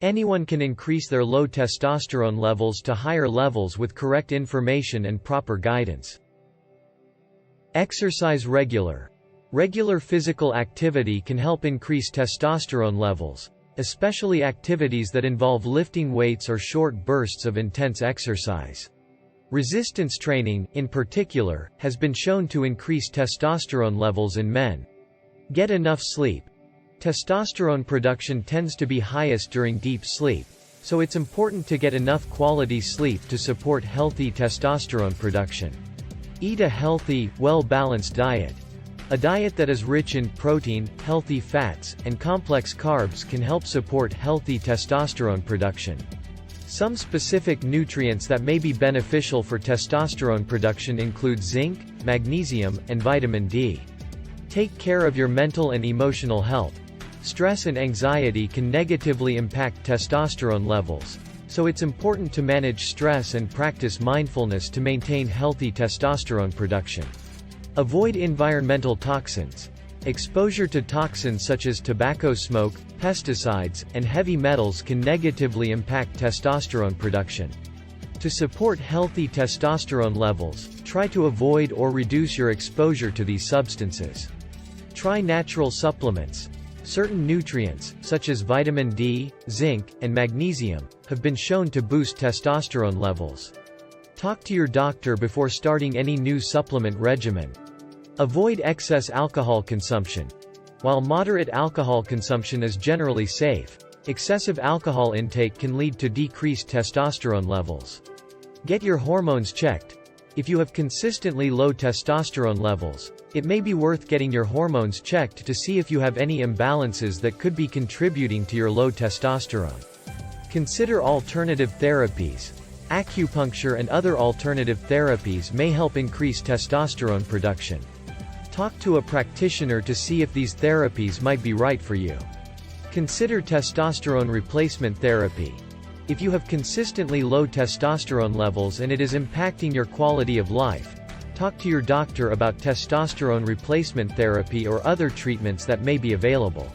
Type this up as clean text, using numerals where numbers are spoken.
Anyone can increase their low testosterone levels to higher levels with correct information and proper guidance. Exercise regular. Regular physical activity can help increase testosterone levels, especially activities that involve lifting weights or short bursts of intense exercise. Resistance training, in particular, has been shown to increase testosterone levels in men. Get enough sleep. Testosterone production tends to be highest during deep sleep, so it's important to get enough quality sleep to support healthy testosterone production. Eat a healthy, well-balanced diet. A diet that is rich in protein, healthy fats, and complex carbs can help support healthy testosterone production. Some specific nutrients that may be beneficial for testosterone production include zinc, magnesium, and vitamin D. Take care of your mental and emotional health. Stress and anxiety can negatively impact testosterone levels, so it's important to manage stress and practice mindfulness to maintain healthy testosterone production. Avoid environmental toxins. Exposure to toxins such as tobacco smoke, pesticides, and heavy metals can negatively impact testosterone production. To support healthy testosterone levels, try to avoid or reduce your exposure to these substances. Try natural supplements. Certain nutrients, such as vitamin D, zinc, and magnesium, have been shown to boost testosterone levels. Talk to your doctor before starting any new supplement regimen. Avoid excess alcohol consumption. While moderate alcohol consumption is generally safe, excessive alcohol intake can lead to decreased testosterone levels. Get your hormones checked. If you have consistently low testosterone levels, it may be worth getting your hormones checked to see if you have any imbalances that could be contributing to your low testosterone. Consider alternative therapies. Acupuncture and other alternative therapies may help increase testosterone production. Talk to a practitioner to see if these therapies might be right for you. Consider testosterone replacement therapy. If you have consistently low testosterone levels and it is impacting your quality of life, talk to your doctor about testosterone replacement therapy or other treatments that may be available.